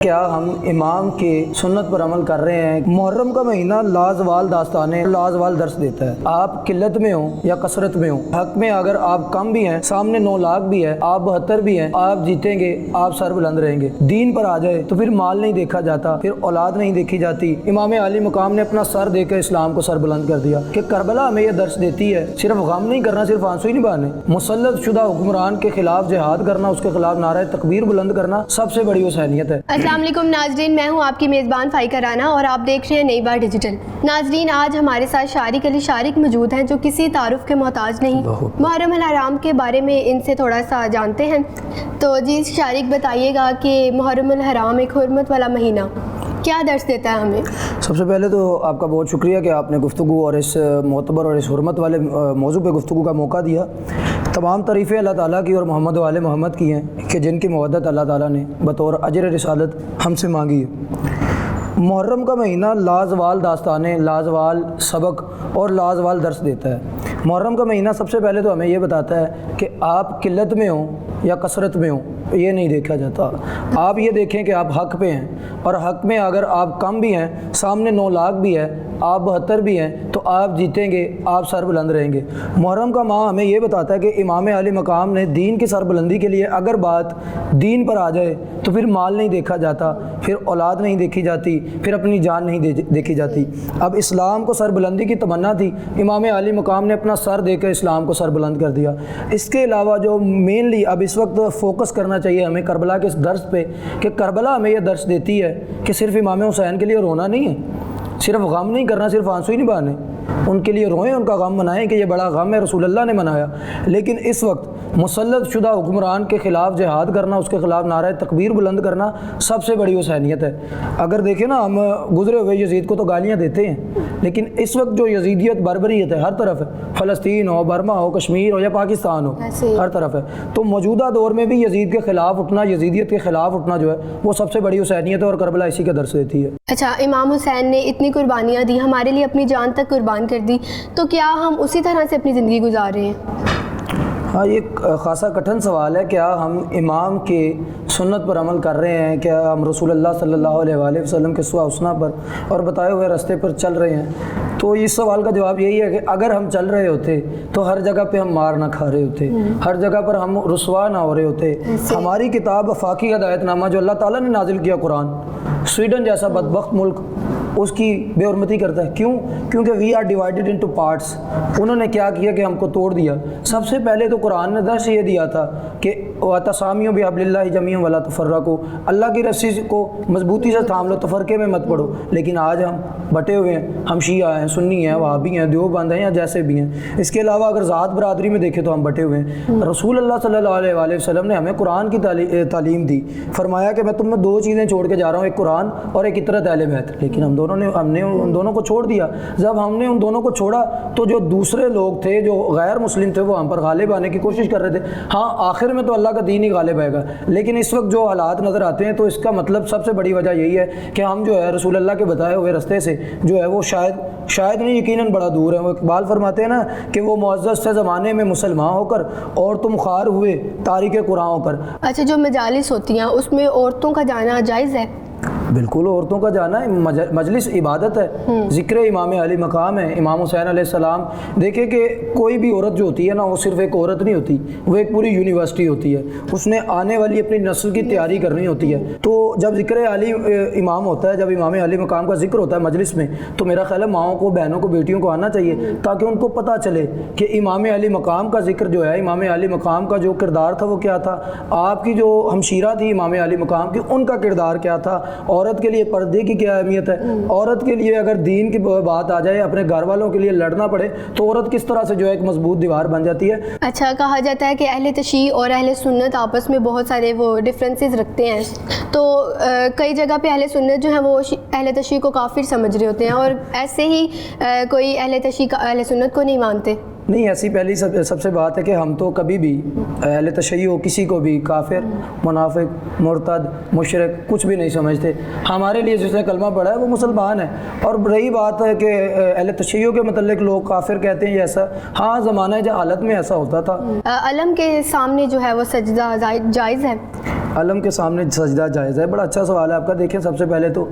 کیا ہم امام کی سنت پر عمل کر رہے ہیں؟ محرم کا مہینہ لازوال داستانیں لازوال درس دیتا ہے۔ آپ قلت میں ہوں یا کثرت میں ہوں، حق میں اگر آپ کم بھی ہیں، سامنے 9 لاکھ بھی ہے، آپ 72 بھی ہیں، آپ جیتیں گے، آپ سر بلند رہیں گے۔ دین پر آ جائے تو پھر مال نہیں دیکھا جاتا، پھر اولاد نہیں دیکھی جاتی۔ امام علی مقام نے اپنا سر دے کر اسلام کو سر بلند کر دیا کہ کربلا ہمیں یہ درس دیتی ہے، صرف غم نہیں کرنا، صرف آنسو ہی نہیں بہانے، مسلط شدہ حکمران کے خلاف جہاد کرنا، اس کے خلاف نعرہ تکبیر بلند کرنا سب سے بڑی حسینیت ہے۔ السلام علیکم ناظرین، میں ہوں آپ کی میزبان فائقہ رانا اور آپ دیکھ رہے ہیں نئی بار ڈیجیٹل۔ ناظرین، آج ہمارے ساتھ شارق علی شارق موجود ہیں جو کسی تعارف کے محتاج نہیں۔ محرم الحرام کے بارے میں ان سے تھوڑا سا جانتے ہیں۔ تو جی شارق بتائیے گا کہ محرم الحرام ایک حرمت والا مہینہ کیا درس دیتا ہے ہمیں؟ سب سے پہلے تو آپ کا بہت شکریہ کہ آپ نے گفتگو اور اس معتبر اور اس حرمت والے موضوع پہ گفتگو کا موقع دیا۔ تمام تعریفیں اللہ تعالیٰ کی اور محمد و آل محمد کی ہیں کہ جن کی مودت اللہ تعالیٰ نے بطور اجر رسالت ہم سے مانگی ہے۔ محرم کا مہینہ لازوال داستانیں، لازوال سبق اور لازوال درس دیتا ہے۔ محرم کا مہینہ سب سے پہلے تو ہمیں یہ بتاتا ہے کہ آپ قلت میں ہوں یا کثرت میں ہوں، یہ نہیں دیکھا جاتا۔ آپ یہ دیکھیں کہ آپ حق پہ ہیں، اور حق میں اگر آپ کم بھی ہیں، سامنے 9 لاکھ بھی ہے، آپ 72 بھی ہیں، تو آپ جیتیں گے، آپ سر بلند رہیں گے۔ محرم کا ماہ ہمیں یہ بتاتا ہے کہ امام علی مقام نے دین کی سر بلندی کے لیے اگر بات دین پر آ جائے تو پھر مال نہیں دیکھا جاتا، پھر اولاد نہیں دیکھی جاتی، پھر اپنی جان نہیں دیکھی جاتی۔ اب اسلام کو سر بلندی کی تمنا تھی، امام علی مقام نے اپنا سر دے کر اسلام کو سر بلند کر دیا۔ اس کے علاوہ جو مینلی اب اس وقت فوکس کرنا چاہیے ہمیں کربلا کے اس درس پہ، کہ کربلا ہمیں یہ درس دیتی ہے کہ صرف امام حسین کے لیے رونا نہیں ہے، صرف غم نہیں کرنا، صرف آنسو ہی نہیں بہانے، ان کے لیے روئیں، ان کا غم منائیں کہ یہ بڑا غم ہے، رسول اللہ نے منایا۔ لیکن اس وقت مسلط شدہ حکمران کے خلاف جہاد کرنا، اس کے خلاف نعرہ تکبیر بلند کرنا سب سے بڑی حسینیت ہے۔ اگر دیکھیں نا، ہم گزرے ہوئے یزید کو تو گالیاں دیتے ہیں، لیکن اس وقت جو یزیدیت بربریت ہے ہر طرف ہے، فلسطین ہو، برما ہو، کشمیر ہو یا پاکستان ہو، ہر طرف ہے۔ تو موجودہ دور میں بھی یزید کے خلاف اٹھنا، یزیدیت کے خلاف اٹھنا جو ہے وہ سب سے بڑی حسینیت ہے، اور کربلا اسی کا درس دیتی ہے۔ اچھا، امام حسین نے اتنی قربانیاں دی، ہمارے لیے اپنی جان تک قربان کر دی، تو کیا ہم اسی طرح سے اپنی زندگی گزار رہے ہیں؟ ہاں، یہ خاصا کٹھن سوال ہے۔ کیا ہم امام کی سنت پر عمل کر رہے ہیں؟ کیا ہم رسول اللہ صلی اللہ علیہ وآلہ وسلم کے اسوہ حسنہ پر اور بتائے ہوئے راستے پر چل رہے ہیں؟ تو اس سوال کا جواب یہی ہے کہ اگر ہم چل رہے ہوتے تو ہر جگہ پہ ہم مار نہ کھا رہے ہوتے، ہر جگہ پر ہم رسوا نہ ہو رہے ہوتے۔ ہماری کتاب وفاقی ہدایت نامہ جو اللہ تعالیٰ نے نازل کیا قرآن، سویڈن جیسا بدبخت ملک اس کی بے حرمتی کرتا ہے۔ کیوں؟ کیونکہ we are divided into parts. انہوں نے کیا کیا کہ ہم کو توڑ دیا۔ سب سے پہلے تو قرآن نے درس یہ دیا تھا کہ وَاعْتَصَمُوا بِحَبْلِ اللَّهِ جَمِيعًا وَلَا تَفَرَّقُوا، اللہ کی رسی کو مضبوطی سے تھام لو، تفرقے میں مت پڑو۔ لیکن آج ہم بٹے ہوئے ہیں، ہم شیعہ ہیں، سنی ہیں، وہابی ہیں، دیوبند ہیں، یا جیسے بھی ہیں۔ اس کے علاوہ اگر ذات برادری میں دیکھیں تو ہم بٹے ہوئے ہیں۔ رسول اللہ صلی اللہ علیہ وآلہ وسلم نے ہمیں قرآن کی تعلیم دی، فرمایا کہ میں تم میں 2 چیزیں چھوڑ کے جا رہا ہوں، ایک قرآن اور ایک اطرت اہل بیت۔ لیکن ہم نے ان دونوں کو چھوڑ دیا۔ جب ہم نے ان دونوں کو چھوڑا تو جو دوسرے لوگ تھے، جو غیر مسلم تھے، وہ ہم پر غالب آنے کی کوشش کر رہے تھے۔ ہاں، آخر میں تو اللہ کا دین ہی غالب آئے گا، لیکن اس وقت جو حالات نظر آتے ہیں تو اس کا مطلب سب سے بڑی وجہ یہی ہے کہ ہم جو ہے رسول اللہ کے بتائے ہوئے راستے سے جو ہے وہ شاید نہیں، یقیناً بڑا دور ہے۔ وہ اقبال فرماتے ہیں نا کہ وہ معزز سے زمانے میں مسلمان ہو کر اور تم خوار ہوئے تاریک قرآن ہو کر۔ اچھا، جو مجالس ہوتی ہیں اس میں عورتوں کا جانا جائز ہے؟ بالکل، عورتوں کا جانا ہے، مجلس عبادت ہے، ذکر امام علی مقام ہے، امام حسین علیہ السلام۔ دیکھیں کہ کوئی بھی عورت جو ہوتی ہے نا، وہ صرف ایک عورت نہیں ہوتی، وہ ایک پوری یونیورسٹی ہوتی ہے۔ اس نے آنے والی اپنی نسل کی تیاری کرنی ہوتی ہے۔ تو جب ذکر علی امام ہوتا ہے، جب امام علی مقام کا ذکر ہوتا ہے مجلس میں، تو میرا خیال ہے ماؤں کو، بہنوں کو، بیٹیوں کو آنا چاہیے تاکہ ان کو پتہ چلے کہ امام علی مقام کا ذکر جو ہے، امام علی مقام کا جو کردار تھا وہ کیا تھا، آپ کی جو ہمشیرہ تھی امام علی مقام کی، ان کا کردار کیا تھا، عورت کے لیے پردے کی کیا اہمیت ہے، عورت کے لیے اگر دین کی بات آ جائے، اپنے گھر والوں کے لیے لڑنا پڑے تو عورت کس طرح سے جو ہے ایک مضبوط دیوار بن جاتی ہے۔ اچھا، کہا جاتا ہے کہ اہل تشیع اور اہل سنت آپس میں بہت سارے وہ ڈفرینسز رکھتے ہیں، تو کئی جگہ پہ اہل سنت جو ہیں وہ اہل تشیع کو کافر سمجھ رہے ہوتے ہیں، اور ایسے ہی کوئی اہل تشیع اہل سنت کو نہیں مانتے۔ نہیں، ایسی پہلی سب سے بات ہے کہ ہم تو کبھی بھی اہل تشیع کسی کو بھی کافر، منافق، مرتد، مشرک کچھ بھی نہیں سمجھتے۔ ہمارے لیے جس نے کلمہ پڑھا ہے وہ مسلمان ہے۔ اور رہی بات ہے کہ اہل تشیع کے متعلق لوگ کافر کہتے ہیں، ایسا ہاں زمانہ جہالت میں ایسا ہوتا تھا۔ علم کے سامنے جو ہے وہ سجدہ جائز ہے؟ علم کے سامنے سجدہ جائز ہے؟ بڑا اچھا سوال ہے آپ کا. دیکھیں سب سے پہلے تو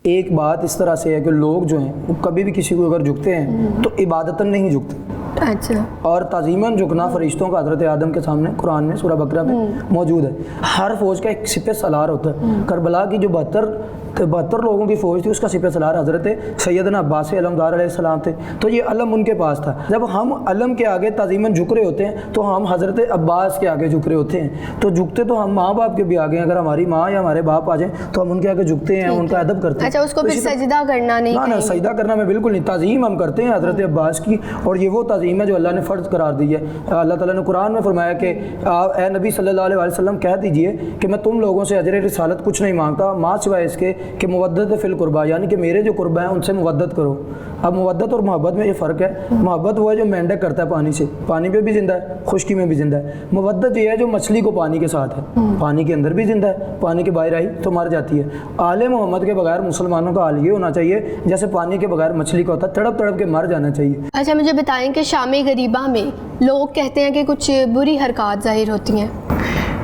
ایک بات اس طرح سے ہے کہ لوگ جو ہیں وہ کبھی بھی کسی کو اگر جھکتے ہیں تو عبادتاً نہیں جھکتے. اچھا. اور تعظیماً جھکنا فرشتوں کا حضرت آدم کے سامنے قرآن میں سورہ بقرہ میں موجود ہے. ہر فوج کا ایک سپہ سالار ہوتا ہے. کربلا کی جو 72 لوگوں کی فوج تھی اس کا سپہ سالار حضرت سیدنا عباس علمدار علیہ السلام تھے. تو یہ علم ان کے پاس تھا. جب ہم علم کے آگے تعظیماً جھک رہے ہوتے ہیں تو ہم حضرت عباس کے آگے جھک رہے ہوتے ہیں. تو جھکتے تو ہم ماں باپ کے بھی آگے ہیں. اگر ہماری ماں یا ہمارے باپ آ جائیں تو ہم ان کے آگے جھکتے ہیں, ان کا ادب کرتے ہیں. اچھا, اس کو پھر سجدہ کرنا نہیں؟ نہ سجدہ کرنا میں بالکل نہیں. تعظیم ہم کرتے ہیں حضرت عباس کی, اور یہ وہ تعظیم ہے جو اللہ نے فرض قرار دی ہے. اللہ تعالیٰ نے قرآن میں فرمایا کہ اے نبی صلی اللہ علیہ وسلم کہہ دیجئے کہ میں تم لوگوں سے اجر رسالت کچھ نہیں مانگتا ماں سوائے اس کے کہ مودت فی القربہ, یعنی کہ میرے جو قربہ ہیں ان سے مودت کرو. اب مودت اور محبت میں یہ فرق ہے. محبت وہ ہے جو مینڈک کرتا ہے پانی سے, پانی پہ بھی زندہ ہے, خشکی میں بھی زندہ ہے. مودت یہ ہے جو مچھلی کو پانی کے ساتھ ہے, پانی کے اندر بھی زندہ ہے, پانی کے باہر آئی تو مر جاتی ہے. آل محمد کے بغیر مسلمانوں کا حال یہ ہونا چاہیے جیسے پانی کے بغیر مچھلی کا ہوتا ہے, تڑپ تڑپ کے مر جانا چاہیے. اچھا, مجھے بتائیں کہ شام غریبہ میں لوگ کہتے ہیں کہ کچھ بری حرکات ظاہر ہوتی ہیں.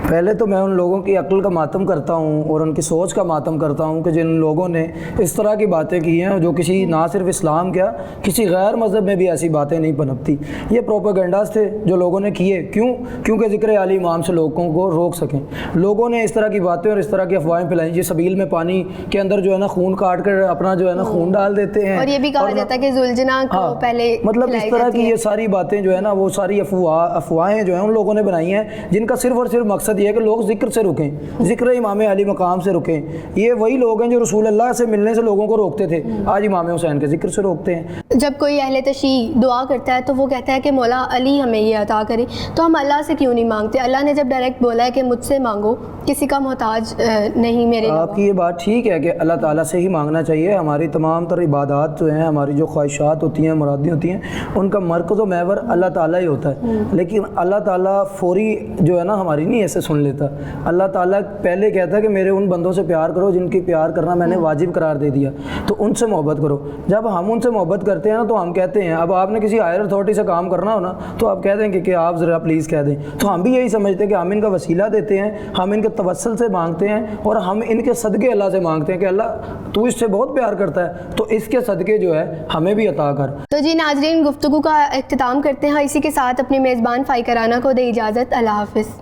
پہلے تو میں ان لوگوں کی عقل کا ماتم کرتا ہوں اور ان کی سوچ کا ماتم کرتا ہوں کہ جن لوگوں نے اس طرح کی باتیں کی ہیں, جو کسی نہ صرف اسلام کیا کسی غیر مذہب میں بھی ایسی باتیں نہیں پنپتی. یہ پروپیگنڈاز تھے جو لوگوں نے کیے. کیونکہ ذکر علی امام سے لوگوں کو روک سکیں. لوگوں نے اس طرح کی باتیں اور اس طرح کی افواہیں پھیلائیں. جی سبیل میں پانی کے اندر جو ہے نا خون کاٹ کر اپنا جو ہے نا خون ڈال دیتے ہیں, اور یہ بھی کہا جاتا ہے کہ ذوالجناح کو پہلے مطلب اس طرح کی یہ ساری باتیں جو ہے نا وہ ساری افواہیں جو ہیں ان لوگوں نے بنائی ہیں جن کا صرف اور صرف مقصد یہ ہے کہ لوگ ذکر سے رکیں, ذکر امام علی مقام سے رکیں. یہ وہی لوگ ہیں جو رسول اللہ سے ملنے سے لوگوں کو روکتے تھے, آج امام حسین کے ذکر سے روکتے ہیں. جب کوئی اہل تشیع دعا کرتا ہے تو وہ کہتا ہے کہ مولا علی ہمیں یہ عطا کرے, تو ہم اللہ سے کیوں نہیں مانگتے؟ اللہ نے جب ڈائریکٹ بولا ہے کہ مجھ سے مانگو, کسی کا محتاج نہیں میرے. آپ کی یہ بات ٹھیک ہے کہ اللہ تعالیٰ سے ہی مانگنا چاہیے. ہماری تمام تر عبادات جو ہیں, ہماری جو خواہشات ہوتی ہیں, مرادیں ہوتی ہیں, ان کا مرکز و محور اللہ تعالیٰ ہی ہوتا ہے. لیکن اللہ تعالیٰ فوری جو ہے نا ہماری نہیں ایسے سن لیتا. اللہ تعالیٰ پہلے کہتا ہے کہ میرے ان بندوں سے پیار کرو جن کی پیار کرنا میں نے واجب قرار دے دیا, تو ان سے محبت کرو. جب ہم ان سے محبت کرتے ہیں نا تو ہم کہتے ہیں, اب آپ نے کسی ہائر اتھارٹی سے کام کرنا ہو نا تو آپ کہہ دیں کہ آپ ذرا پلیز کہہ دیں, تو ہم بھی یہی سمجھتے ہیں کہ ہم ان کا وسیلہ دیتے ہیں, ہم ان کے توسل سے مانگتے ہیں, اور ہم ان کے صدقے اللہ سے مانگتے ہیں کہ اللہ تو اس سے بہت پیار کرتا ہے تو اس کے صدقے جو ہے ہمیں بھی عطا کر. تو جی ناظرین, گفتگو کا اختتام کرتے ہیں اسی کے ساتھ اپنے میزبان فائقہ رانا کو دے اجازت. اللہ حافظ.